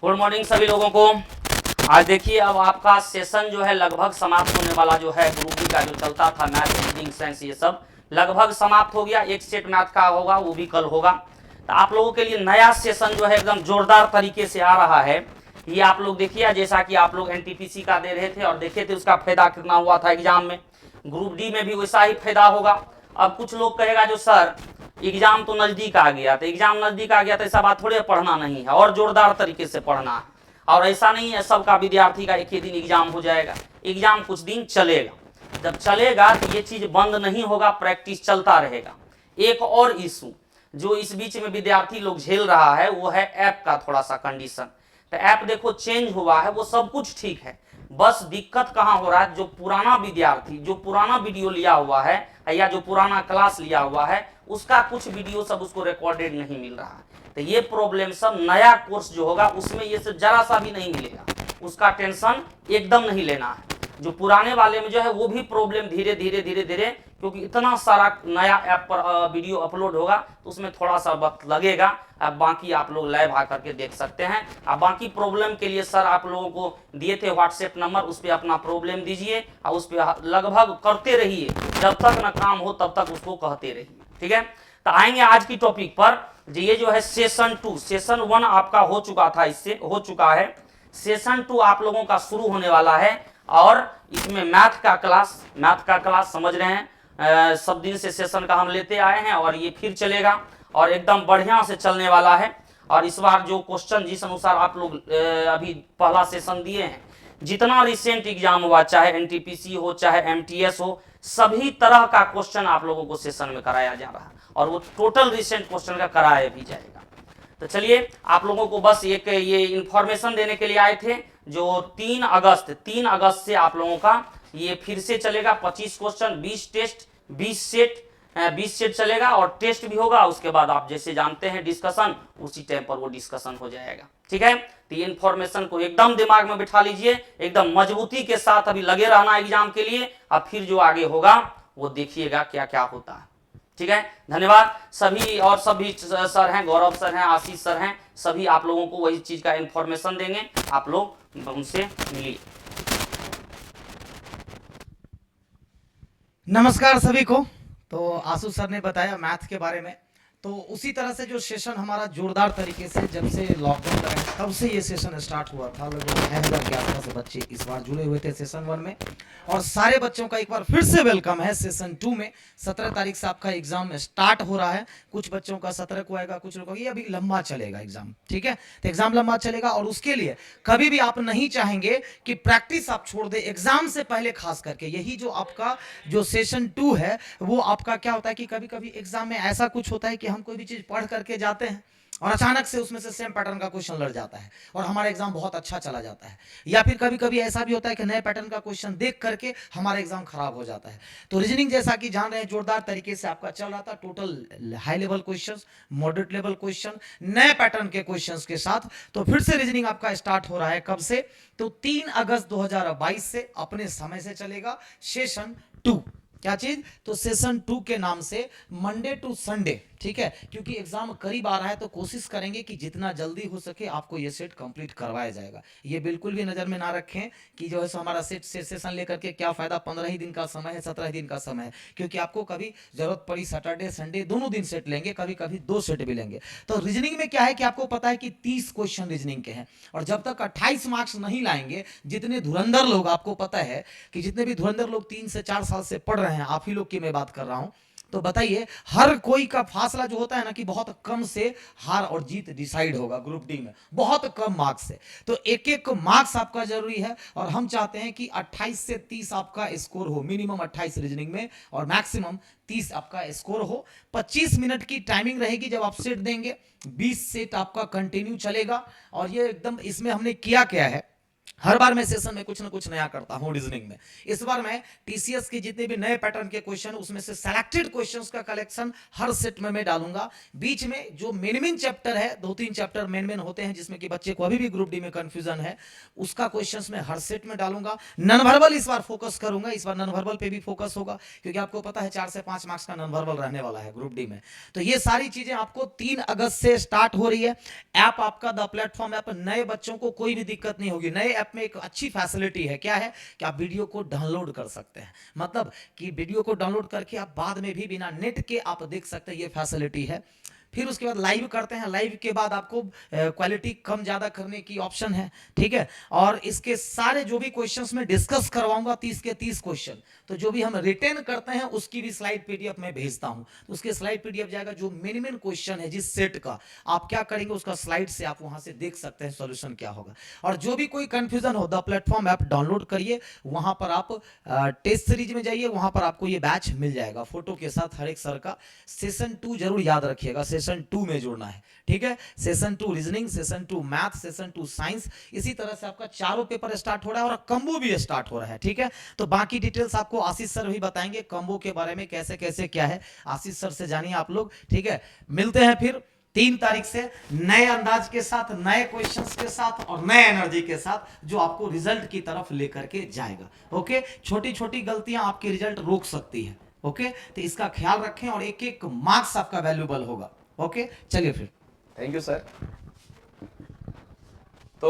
Good morning सभी लोगों को। आज देखिए अब आपका सेशन जो है लगभग समाप्त होने वाला जो है ग्रुप डी का जो चलता था मैथ रीजनिंग साइंस ये सब लगभग समाप्त हो गया। एक सेट मैथ का होगा वो भी कल होगा। तो आप लोगों के लिए नया सेशन जो है एकदम जोरदार तरीके से आ रहा है। ये आप लोग देखिए जैसा कि आप लोग एनटीपीसी का दे रहे थे और देखे थे उसका फायदा कितना हुआ था एग्जाम में, ग्रुप डी में भी वैसा ही फायदा होगा। अब कुछ लोग कहेगा जो सर एग्जाम तो नजदीक आ गया, तो एग्जाम नजदीक आ गया तो ऐसा बात थोड़े पढ़ना नहीं है और जोरदार तरीके से पढ़ना है। और ऐसा नहीं है सबका विद्यार्थी का एक ही दिन एग्जाम हो जाएगा, एग्जाम कुछ दिन चलेगा। जब चलेगा तो ये चीज बंद नहीं होगा, प्रैक्टिस चलता रहेगा। एक और इशू जो इस बीच में विद्यार्थी लोग झेल रहा है वो है ऐप का थोड़ा सा कंडीशन। तो ऐप देखो चेंज हुआ है, वो सब कुछ ठीक है, बस दिक्कत कहाँ हो रहा है, जो पुराना विद्यार्थी जो पुराना वीडियो लिया हुआ है या जो पुराना क्लास लिया हुआ है उसका कुछ वीडियो सब उसको रिकॉर्डेड नहीं मिल रहा है। तो ये प्रॉब्लम सब नया कोर्स जो होगा उसमें ये सब जरा सा भी नहीं मिलेगा, उसका टेंशन एकदम नहीं लेना है। जो पुराने वाले में जो है वो भी प्रॉब्लम धीरे धीरे धीरे धीरे, क्योंकि इतना सारा नया ऐप पर वीडियो अपलोड होगा तो उसमें थोड़ा सा वक्त लगेगा। अब बाकी आप लोग लाइव आकर के देख सकते हैं। अब बाकी प्रॉब्लम के लिए सर आप लोगों को दिए थे व्हाट्सएप नंबर, उस पर अपना प्रॉब्लम दीजिए और उस पर लगभग करते रहिए, जब तक ना काम हो तब तक उसको कहते रहिए, ठीक है। तो आएंगे आज की टॉपिक पर। ये जो है सेशन 2, सेशन 1 आपका हो चुका था, इससे हो चुका है। सेशन 2 आप लोगों का शुरू होने वाला है और इसमें मैथ का क्लास समझ रहे हैं, सब दिन से सेशन का हम लेते आए हैं और ये फिर चलेगा और एकदम बढ़िया से चलने वाला है। और इस बार जो क्वेश्चन जिस अनुसार आप लोग अभी पहला सेशन दिए हैं, जितना रिसेंट एग्जाम हुआ, चाहे एनटीपीसी हो चाहे एमटीएस हो, सभी तरह का क्वेश्चन आप लोगों को सेशन में कराया जा रहा है और वो टोटल रिसेंट क्वेश्चन का कराया भी जाएगा। तो चलिए आप लोगों को बस एक ये इंफॉर्मेशन देने के लिए आए थे। जो 3 अगस्त से आप लोगों का ये फिर से चलेगा। 25 क्वेश्चन, 20 टेस्ट, 20 सेट चलेगा और टेस्ट भी होगा। उसके बाद आप जैसे जानते हैं डिस्कशन, उसी टाइम पर वो डिस्कशन हो जाएगा, ठीक है। तो ये इन्फॉर्मेशन को एकदम दिमाग में बिठा लीजिए, एकदम मजबूती के साथ अभी लगे रहना एग्जाम के लिए। अब फिर जो आगे होगा वो देखिएगा क्या क्या होता है, ठीक है। धन्यवाद सभी। और सभी सर हैं, गौरव सर हैं, आशीष सर हैं, सभी आप लोगों को वही चीज का इंफॉर्मेशन देंगे, आप लोग उनसे मिलिए। नमस्कार सभी को। तो आशु सर ने बताया मैथ के बारे में, तो उसी तरह से जो सेशन हमारा जोरदार तरीके से जब से लॉकडाउन लगा है तब से ये सेशन स्टार्ट हुआ था। लगभग 6,000 के आसपास बच्चे इस बार जुड़े हुए थे सेशन 1 में और सारे बच्चों का एक बार फिर से वेलकम है सेशन 2 में। 17 तारीख से आपका एग्जाम स्टार्ट हो रहा है। कुछ बच्चों का 17 को आएगा, कुछ लोगों का ये अभी लंबा चलेगा एग्जाम, ठीक है। तो एग्जाम लंबा चलेगा और उसके लिए कभी भी आप नहीं चाहेंगे कि प्रैक्टिस आप छोड़ दे एग्जाम से पहले। खास करके यही जो आपका जो सेशन 2 है वो आपका क्या होता है कि कभी कभी एग्जाम में ऐसा कुछ होता है कि हम कोई भी चीज पढ़ करके जाते हैं और अचानक से उसमें से सेम पैटर्न का क्वेश्चन लड़ जाता है और हमारा एग्जाम बहुत अच्छा चला जाता है। या फिर कभी कभी ऐसा भी होता है कि नए पैटर्न का क्वेश्चन देख करके हमारा एग्जाम खराब हो जाता है। तो रीजनिंग जैसा कि जान रहे हैं जोरदार तरीके से आपका चल रहा था। Total high level questions, moderate level question, नए पैटर्न के क्वेश्चंस के साथ। तो फिर से रीजनिंग आपका स्टार्ट हो रहा है कब से, तो 3 अगस्त 2022 से अपने समय से चलेगा सेशन 2। क्या चीज, तो सेशन 2 के नाम से मंडे टू संडे, ठीक है। क्योंकि एग्जाम करीब आ रहा है तो कोशिश करेंगे कि जितना जल्दी हो सके आपको ये सेट कंप्लीट करवाया जाएगा। ये बिल्कुल भी नजर में ना रखें कि जो है सो हमारा सेशन लेकर के क्या फायदा, 15 ही दिन का समय है, 17 दिन का समय है, क्योंकि आपको कभी जरूरत पड़ी सैटरडे संडे दोनों दिन सेट लेंगे, कभी कभी 2 सेट भी लेंगे। तो रीजनिंग में क्या है कि आपको पता है कि 30 क्वेश्चन रीजनिंग के हैं और जब तक 28 मार्क्स नहीं लाएंगे, जितने धुरंधर लोग, आपको पता है कि जितने भी धुरंधर लोग 3 से 4 साल से पढ़ रहे हैं, आप ही लोग की मैं बात कर रहा हूं, तो बताइए हर कोई का फासला जो होता है ना कि बहुत कम से हार और जीत डिसाइड होगा ग्रुप डी में, बहुत कम मार्क्स से। तो एक एक मार्क्स आपका जरूरी है और हम चाहते हैं कि 28 से 30 आपका स्कोर हो, मिनिमम 28 रीजनिंग में और मैक्सिमम 30 आपका स्कोर हो। 25 मिनट की टाइमिंग रहेगी जब आप सेट देंगे, 20 सेट आपका कंटिन्यू चलेगा। और ये एकदम इसमें हमने किया क्या है हर बार मैं सेशन में कुछ ना कुछ नया करता हूं रीजनिंग में। इस बार मैं टीसीएस के जितने भी नए पैटर्न के क्वेश्चन उसमें से सिलेक्टेड क्वेश्चंस का कलेक्शन हर सेट में मैं डालूंगा। बीच में जो मेन चैप्टर है, 2-3 चैप्टर मेन होते हैं जिसमें कि बच्चे को अभी भी ग्रुप डी में कंफ्यूजन है, उसका क्वेश्चंस मैं हर सेट में डालूंगा। नॉन वर्बल इस बार फोकस करूंगा, इस बार नॉन वर्बल पे भी फोकस होगा, क्योंकि आपको पता है 4 से 5 मार्क्स का नॉन वर्बल रहने वाला है ग्रुप डी में। तो ये सारी चीजें आपको 3 अगस्त से स्टार्ट हो रही है। ऐप आपका द प्लेटफॉर्म ऐप, नए बच्चों को कोई भी दिक्कत नहीं होगी। नए ऐप में एक अच्छी फैसिलिटी है, क्या है कि आप वीडियो को डाउनलोड कर सकते हैं, मतलब कि वीडियो को डाउनलोड करके आप बाद में भी बिना नेट के आप देख सकते हैं, ये फैसिलिटी है। फिर उसके बाद लाइव करते हैं, लाइव के बाद आपको क्वालिटी कम ज़्यादा करने की ऑप्शन है, ठीक है। और इसके सारे जो भी क्वेश्चंस मैं डिस्कस करवाऊंगा 30 के 30 क्वेश्चन, तो जो भी हम रिटेन करते हैं उसकी भी स्लाइड पीडीएफ में भेजता हूं, तो उसके स्लाइड पीडीएफ जाएगा। जो मिनिमम क्वेश्चन है जिस सेट का, आप क्या करेंगे उसका स्लाइड से आप वहां से देख सकते हैं सॉल्यूशन क्या होगा। और जो भी कोई कंफ्यूजन हो, द प्लेटफॉर्म ऐप डाउनलोड करिए, वहां पर आप टेस्ट सीरीज में जाइए, वहां पर आपको ये बैच मिल जाएगा फोटो के साथ हर एक सर का। सेशन 2 जरूर याद रखिएगा, सेशन 2 में जुड़ना है, ठीक है। Session 2 reasoning, session 2 math, session 2 science, इसी तरह से आपका चारों पेपर स्टार्ट हो रहा है और कम्बो भी स्टार्ट हो रहा है, ठीक है। तो बाकी डिटेल्स आपको आशीष सर भी बताएंगे कम्बो के बारे में, कैसे कैसे क्या है, आशीष सर से जानिए आप लोग, ठीक है। मिलते हैं फिर 3 तारीख से नए अंदाज के साथ, नए क्वेश्चंस के साथ और नए एनर्जी के साथ, जो आपको रिजल्ट की तरफ लेकर के जाएगा। ओके, छोटी छोटी गलतियां आपके रिजल्ट रोक सकती है, ओके। तो इसका ख्याल रखें और एक एक मार्क्स आपका वैल्यूबल होगा। ओके, चलिए फिर। Thank you sir. तो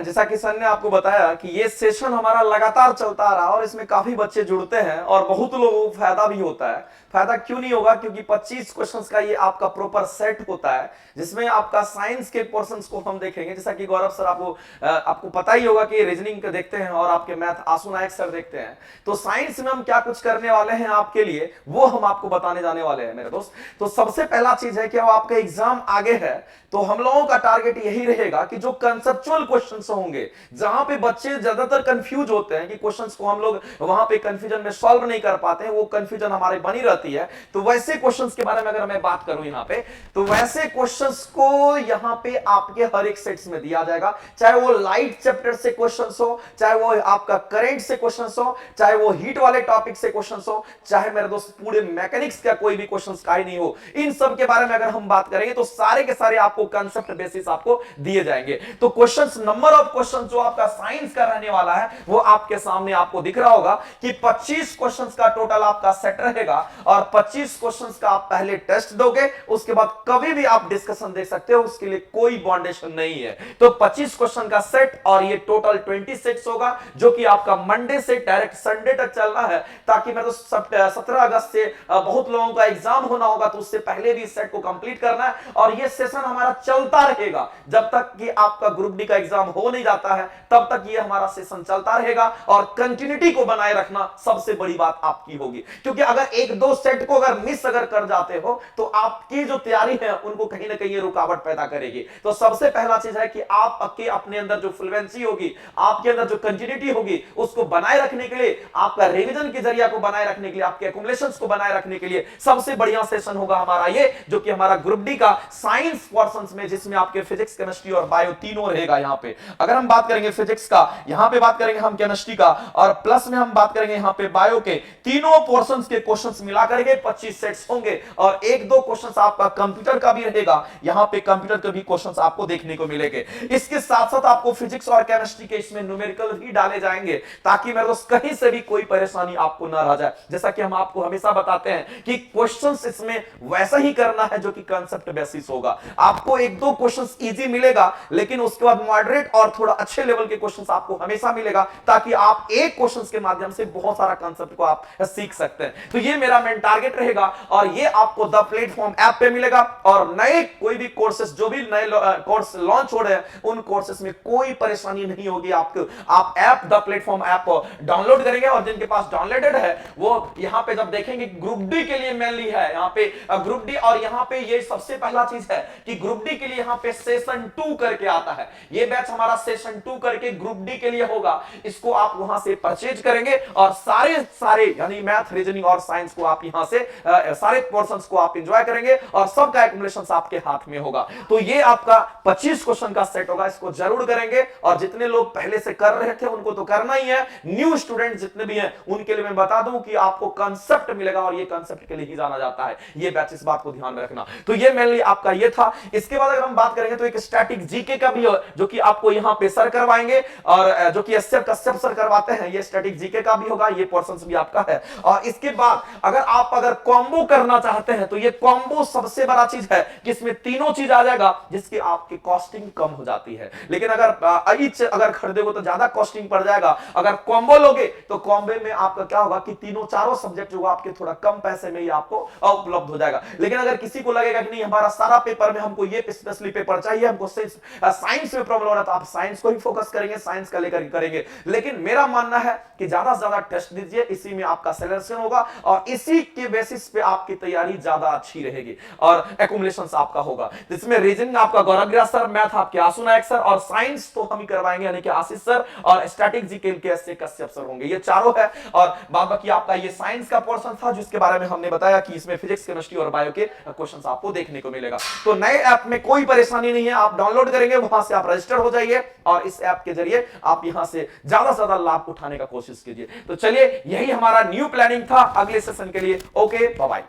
जैसा कि सर ने आपको बताया कि ये सेशन हमारा लगातार चलता रहा और इसमें काफी बच्चे जुड़ते हैं और बहुत लोगों को फायदा भी होता है। फायदा क्यों नहीं होगा, क्योंकि 25 क्वेश्चंस का ये आपका प्रॉपर सेट होता है, जिसमें आपका साइंस के पोर्शंस को हम देखेंगे। जैसा कि गौरव सर आपको पता ही होगा कि रीजनिंग देखते हैं और आपके मैथ आशु नायक सर देखते हैं। तो साइंस में हम क्या कुछ करने वाले हैं आपके लिए, वो हम आपको बताने जाने वाले हैं मेरे दोस्त। तो सबसे पहला चीज है कि अब आपका एग्जाम आगे है, तो हम लोगों का टारगेट यही रहेगा कि जो कंसेप्चुअल क्वेश्चंस होंगे, जहां पे बच्चे ज्यादातर कंफ्यूज होते हैं कि क्वेश्चंस को हम लोग वहां पे कंफ्यूजन में सॉल्व नहीं कर पाते हैं, वो कंफ्यूजन हमारे बनी रहती है। तो वैसे क्वेश्चंस के बारे में अगर मैं बात करूं यहां पे, तो वैसे क्वेश्चंस को यहां पे आपके हर एक सेट्स में दिया जाएगा, चाहे वो लाइट चैप्टर से क्वेश्चंस हो, चाहे वो आपका करंट से क्वेश्चंस हो, चाहे वो हीट वाले टॉपिक से क्वेश्चंस हो, चाहे मेरे दोस्त पूरे मैकेनिक्स का कोई भी क्वेश्चंस का ही नहीं हो, इन सब के बारे में अगर हम बात करेंगे तो सारे के सारे आपको कंसेप्ट बेसिस आपको दिए जाएंगे। तो क्वेश्चंस, नंबर ऑफ क्वेश्चंस जो आपका साइंस का रहने वाला है वो आपके सामने आपको दिख रहा होगा कि 25 क्वेश्चंस का टोटल आपका सेट रहेगा और 25 क्वेश्चंस का आप पहले टेस्ट दोगे, उसके बाद कभी भी आप डिस्कशन देख सकते हो, उसके लिए कोई बाउंडेशन नहीं है। तो 25 क्वेश्चन का सेट और ये टोटल 20 सेट्स होगा, जो कि आपका मंडे से डायरेक्ट संडे तक चलना है, ताकि मैं तो 17 अगस्त से बहुत लोगों का एग्जाम होना होगा, तो उससे पहले भी इस सेट को कंप्लीट करना है। और ये सेशन हमारा चलता रहेगा जब तक कि आपका ग्रुप डी का एग्जाम हो नहीं जाता है, तब तक ये हमारा सेशन चलता रहेगा। और कंटिन्यूटी को बनाए रखना सबसे बड़ी बात आपकी होगी, क्योंकि अगर 1-2 सेट को अगर मिस अगर कर जाते हो तो आपकी जो तैयारी है उनको कहीं ना कहीं रुकावट पैदा करेगी। तो सबसे पहला चीज है कि आपके अपने अंदर जो फ्लुएंसी होगी, आपके अंदर जो कंटिन्यूटी होगी, उसको बनाए रखने के लिए, आपका रिवीजन के जरिया को बनाए रखने के लिए, आपके एक्युमुलेशंस को बनाए रखने के लिए सबसे बढ़िया सेशन होगा हमारा ये, जो कि हमारा ग्रुप डी का साइंस पोर्शंस में, जिसमें आपके फिजिक्स, केमिस्ट्री और बायो तीनों रहेगा। यहां पे अगर हम बात करेंगे फिजिक्स का, यहां पे बात करेंगे हम केमिस्ट्री का, और प्लस में हम बात करेंगे यहां पे बायो के, तीनों पोर्शंस के क्वेश्चंस मिला करके 25 सेट्स होंगे। और 1-2 क्वेश्चंस आपका कंप्यूटर का भी रहेगा, यहां पे कंप्यूटर के भी क्वेश्चंस आपको देखने को मिलेंगे। इसके साथ साथ आपको फिजिक्स और केमिस्ट्री के इसमें न्यूमेरिकल भी डाले जाएंगे, ताकि मेरे दोस्त कहीं से भी कोई परेशानी आपको ना रह जाए। जैसा कि हम आपको हमेशा बताते हैं कि क्वेश्चंस इसमें वैसा ही करना है जो कि कांसेप्ट बेसिस होगा। आपको 1-2 क्वेश्चंस इजी मिलेगा, लेकिन उसके बाद मॉडरेट और थोड़ा अच्छे लेवल के क्वेश्चंस आपको हमेशा मिलेगा, ताकि आप एक क्वेश्चंस के माध्यम से बहुत सारा कांसेप्ट को आप सीख सकते हैं। तो ये मेरा मेन टारगेट रहेगा, और ये आपको द प्लेटफॉर्म ऐप पे मिलेगा। और नए कोई भी कोर्सेस, जो भी नए कोर्स लॉन्च हो रहे हैं, उन कोर्सेस में कोई परेशानी नहीं होगी आपको। आप app the platform app download करेंगे, और जिनके पास डाउनलोडेड है वो यहां पे जब देखेंगे ग्रुप डी के लिए मेनली है यहां पे ग्रुप डी, और यहां पे ये सबसे पहला चीज है कि ग्रुप डी के लिए यहां पे सेशन 2 करके आता है। ये बैच हमारा सेशन 2 करके ग्रुप डी के लिए होगा, इसको आप वहां से परचेज करेंगे और सारे यानी मैथ, रीजनिंग और साइंस को आप यहां से सारे पोर्शंस को आप एंजॉय करेंगे और सबका एक्युमुलेशंस आपके हाथ में होगा। तो ये आपका 25 क्वेश्चन का सेट होगा, इसको जरूर करेंगे। और जितने लोग पहले से कर रहे थे उनको तो करना ही है, न्यू स्टूडेंट जितने भी हैं उनके लिए मैं बता दूं कि आपको कांसेप्ट मिलेगा और ये कांसेप्ट के लिए ही जाना जाता है ये बैच, इस बात को ध्यान में रखना। तो ये मेनली आपका ये था। इसके बाद अगर हम बात करेंगे तो एक स्टैटिक जीके का भी है जो कि आपको यहां पे सर करवाएंगे और जो कि कश्यप सर करवाते हैं, ये स्टैटिक जीके का भी होगा, ये पोर्शंस भी आपका है। और इसके बाद अगर कॉम्बो करना चाहते हैं तो ये कॉम्बो सबसे बड़ा चीज है कि इसमें तीनों चीज आ जाएगा जिसकी आपकी कॉस्टिंग कम हो जाती है। लेकिन अगर खरीदोगे तो ज्यादा कॉस्टिंग पड़ जाएगा, अगर कॉम्बो लोगे तो कॉम्बो में आपका क्या होगा कि चारों सब्जेक्ट जो आपके थोड़ा कम पैसे में ही आपको उपलब्ध हो जाएगा। लेकिन अगर किसी को लगेगा कि नहीं हमारा सारा पेपर में हमको ये स्पेशली पेपर चाहिए, हमको साइंस में प्रॉब्लम हो रहा है, तो आप साइंस को ही फोकस करेंगे, साइंस का लेकर करेंगे। लेकिन मेरा मानना है कि ज्यादा से ज्यादा टेस्ट दीजिए, इसी में आपका सिलेक्शन होगा और इसी के बेसिस पे आपकी तैयारी ज्यादा अच्छी रहेगी और एक्युमुलेशंस आपका होगा। जिसमें रीजनिंग आपका गौरव गिरा सर, मैथ आपके आशु नायक सर और साइंस तो हम ही करवाएंगे यानी कि आशीष सर और स्टैटिक जीके के कश्यप सर होंगे। ये चारों है और बाकी आपका ये साइंस का पोर्शन था जिसके बारे में हमने बताया कि इसमें फिजिक्स, केमिस्ट्री और बायो के क्वेश्चंस आपको देखने को मिलेगा। तो नए ऐप में कोई परेशानी नहीं है, आप डाउनलोड करेंगे, वहां से आप रजिस्टर हो जाइए और इस ऐप के जरिए आप यहां से ज्यादा से ज्यादा लाभ उठाने का कोशिश कीजिए। तो चलिए यही हमारा न्यू प्लानिंग था अगले सेशन के लिए। Okay, bye bye.